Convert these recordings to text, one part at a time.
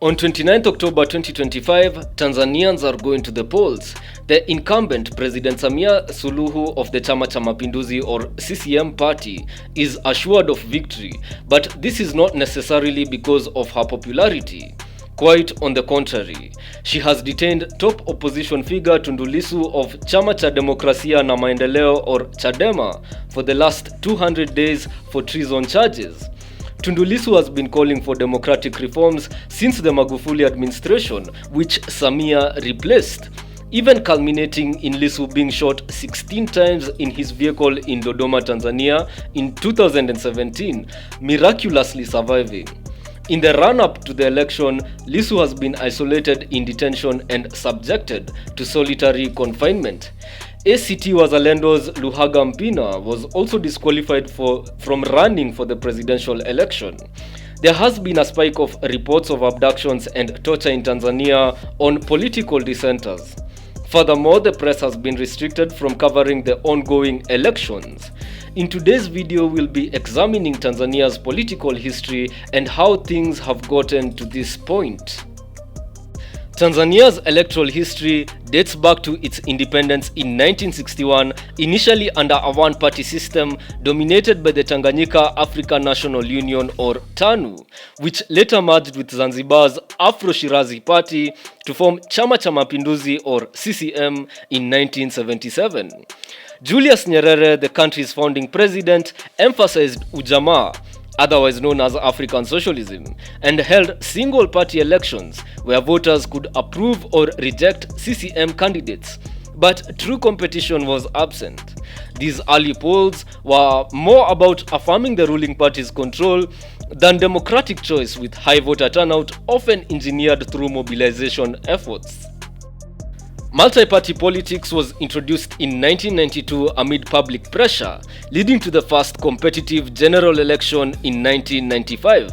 On 29 October 2025, Tanzanians are going to the polls. The incumbent President Samia Suluhu of the Chama cha Mapinduzi or CCM party is assured of victory, but this is not necessarily because of her popularity. Quite on the contrary, she has detained top opposition figure Tundu Lissu of Chama cha Demokrasia na Maendeleo or Chadema for the last 200 days for treason charges. Tundu Lissu has been calling for democratic reforms since the Magufuli administration, which Samia replaced, even culminating in Lissu being shot 16 times in his vehicle in Dodoma, Tanzania in 2017, miraculously surviving. In the run-up to the election, Lissu has been isolated in detention and subjected to solitary confinement. ACT Wazalendo's Luhaga Mpina was also disqualified from running for the presidential election. There has been a spike of reports of abductions and torture in Tanzania on political dissenters. Furthermore, the press has been restricted from covering the ongoing elections. In today's video, we'll be examining Tanzania's political history and how things have gotten to this point. Tanzania's electoral history dates back to its independence in 1961, initially under a one-party system dominated by the Tanganyika African National Union or TANU, which later merged with Zanzibar's Afro-Shirazi Party to form Chama cha Mapinduzi or CCM in 1977. Julius Nyerere, the country's founding president, emphasized ujamaa, otherwise known as African socialism, and held single-party elections where voters could approve or reject CCM candidates. But true competition was absent. These early polls were more about affirming the ruling party's control than democratic choice, with high voter turnout often engineered through mobilization efforts. Multi-party politics was introduced in 1992 amid public pressure, leading to the first competitive general election in 1995.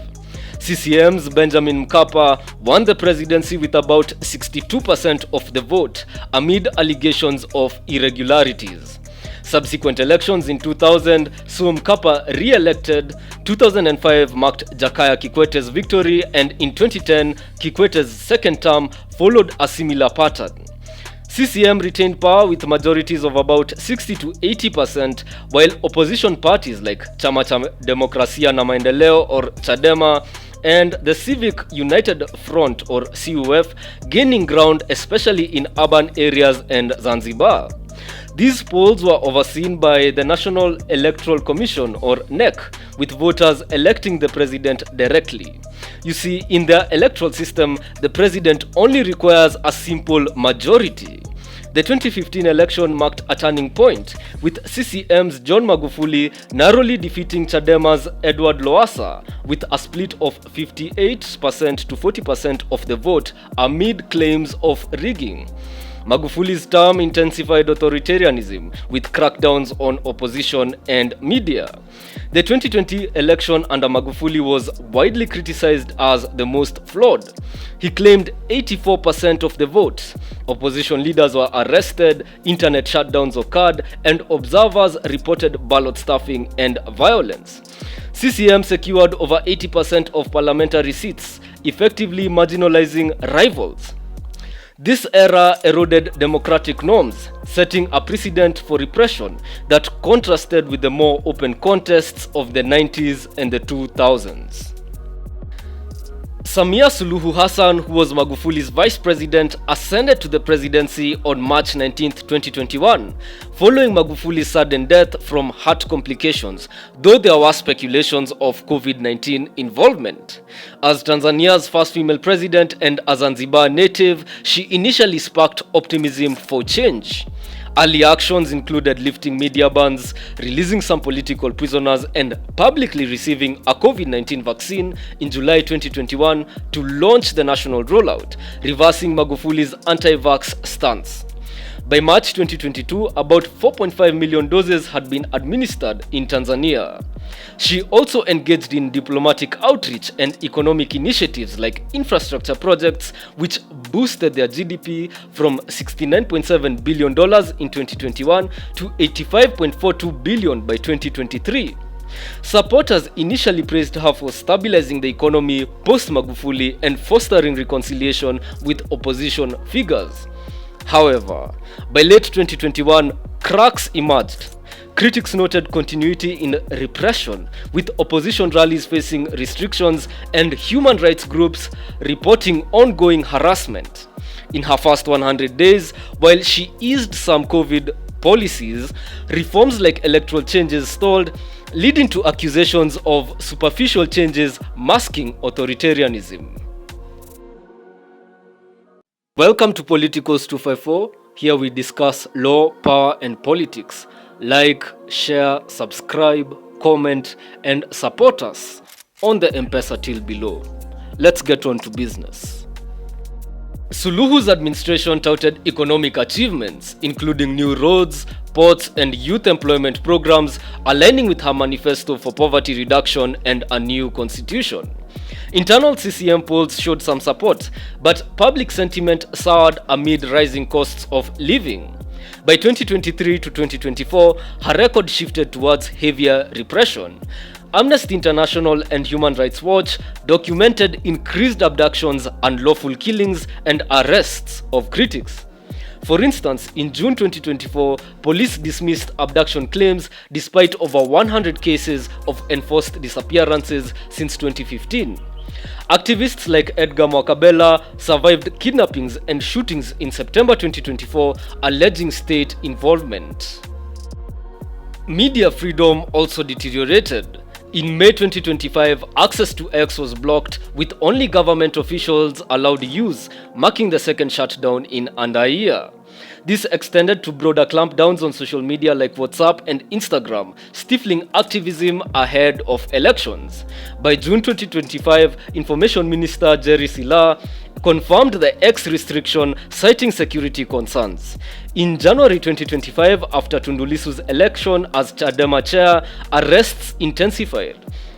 CCM's Benjamin Mkapa won the presidency with about 62% of the vote amid allegations of irregularities. Subsequent elections in 2000 saw Mkapa re-elected. 2005 marked Jakaya Kikwete's victory, and in 2010 Kikwete's second term followed a similar pattern. CCM retained power with majorities of about 60 to 80%, while opposition parties like Chama cha Demokrasia na Maendeleo or Chadema and the Civic United Front or CUF gaining ground, especially in urban areas and Zanzibar. These polls were overseen by the National Electoral Commission or NEC, with voters electing the president directly. You see, in the electoral system, the president only requires a simple majority. The 2015 election marked a turning point, with CCM's John Magufuli narrowly defeating Chadema's Edward Lowassa with a split of 58% to 40% of the vote amid claims of rigging. Magufuli's term intensified authoritarianism with crackdowns on opposition and media. The 2020 election under Magufuli was widely criticized as the most flawed. He claimed 84% of the vote. Opposition leaders were arrested, internet shutdowns occurred, and observers reported ballot stuffing and violence. CCM secured over 80% of parliamentary seats, effectively marginalizing rivals. This era eroded democratic norms, setting a precedent for repression that contrasted with the more open contests of the 90s and the 2000s. Samia Suluhu Hassan, who was Magufuli's vice president, ascended to the presidency on March 19, 2021, following Magufuli's sudden death from heart complications, though there were speculations of COVID-19 involvement. As Tanzania's first female president and a Zanzibar native, she initially sparked optimism for change. Early actions included lifting media bans, releasing some political prisoners, and publicly receiving a COVID-19 vaccine in July 2021 to launch the national rollout, reversing Magufuli's anti-vax stance. By March 2022, about 4.5 million doses had been administered in Tanzania. She also engaged in diplomatic outreach and economic initiatives like infrastructure projects, which boosted their GDP from $69.7 billion in 2021 to $85.42 billion by 2023. Supporters initially praised her for stabilizing the economy post-Magufuli and fostering reconciliation with opposition figures. However, by late 2021, cracks emerged. Critics noted continuity in repression, with opposition rallies facing restrictions and human rights groups reporting ongoing harassment. In her first 100 days, while she eased some COVID policies, reforms like electoral changes stalled, leading to accusations of superficial changes masking authoritarianism. Welcome to Politicals 254. Here we discuss law, power, and politics. Like, share, subscribe, comment, and support us on the M-Pesa till below. Let's get on to business. Suluhu's administration touted economic achievements, including new roads, ports, and youth employment programs, aligning with her manifesto for poverty reduction and a new constitution. Internal CCM polls showed some support, but public sentiment soured amid rising costs of living. By 2023 to 2024, her record shifted towards heavier repression. Amnesty International and Human Rights Watch documented increased abductions, unlawful killings, and arrests of critics. For instance, in June 2024, police dismissed abduction claims despite over 100 cases of enforced disappearances since 2015. Activists like Edgar Mwakabela survived kidnappings and shootings in September 2024, alleging state involvement. Media freedom also deteriorated. In May 2025, access to X was blocked, with only government officials allowed use, marking the second shutdown in under a year. This extended to broader clampdowns on social media like WhatsApp and Instagram, stifling activism ahead of elections. By June 2025, Information Minister Jerry Silaa confirmed the X restriction, citing security concerns. In January 2025, after Tundu Lissu's election as Chadema chair, arrests intensified.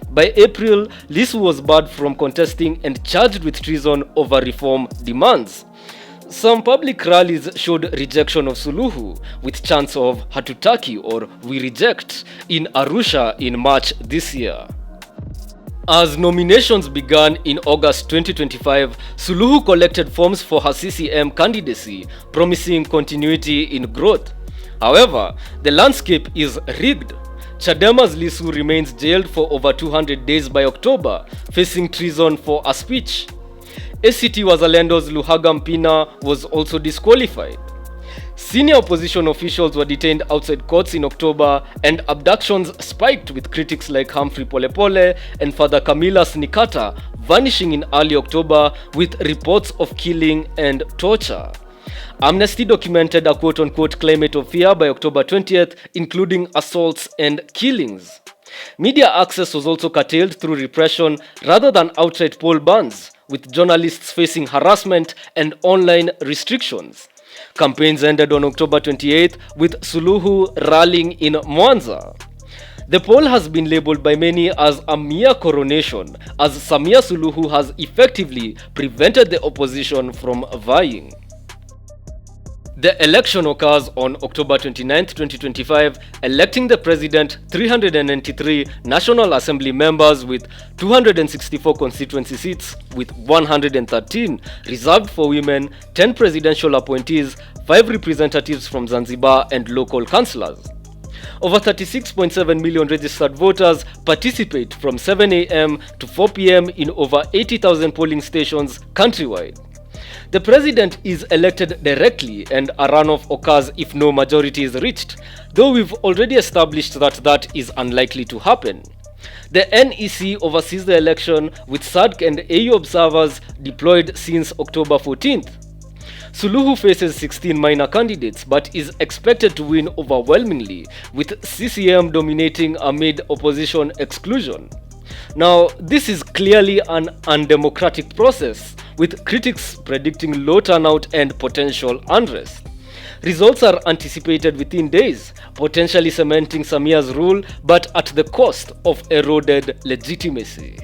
By April, Lissu was barred from contesting and charged with treason over reform demands. Some public rallies showed rejection of Suluhu, with chants of Hatutaki or We Reject in Arusha in March this year. As nominations began in August 2025, Suluhu collected forms for her CCM candidacy, promising continuity in growth. However, the landscape is rigged. Chadema's Lissu remains jailed for over 200 days by October, facing treason for a speech. ACT Wazalendo's Luhaga Mpina was also disqualified. Senior opposition officials were detained outside courts in October, and abductions spiked, with critics like Humphrey Polepole and Father Camillus Nikata vanishing in early October, with reports of killing and torture. Amnesty documented a quote-unquote climate of fear by October 20th, including assaults and killings. Media access was also curtailed through repression rather than outright poll bans, with journalists facing harassment and online restrictions. Campaigns ended on October 28th, with Suluhu rallying in Mwanza. The poll has been labeled by many as a mere coronation, as Samia Suluhu has effectively prevented the opposition from vying. The election occurs on October 29, 2025, electing the president, 393 National Assembly members with 264 constituency seats, with 113 reserved for women, 10 presidential appointees, 5 representatives from Zanzibar, and local councillors. Over 36.7 million registered voters participate from 7 a.m. to 4 p.m. in over 80,000 polling stations countrywide. The president is elected directly, and a runoff occurs if no majority is reached, though we've already established that is unlikely to happen. The NEC oversees the election, with SADC and AU observers deployed since October 14th. Suluhu faces 16 minor candidates but is expected to win overwhelmingly, with CCM dominating amid opposition exclusion. Now, this is clearly an undemocratic process, with critics predicting low turnout and potential unrest. Results are anticipated within days, potentially cementing Samia's rule, but at the cost of eroded legitimacy.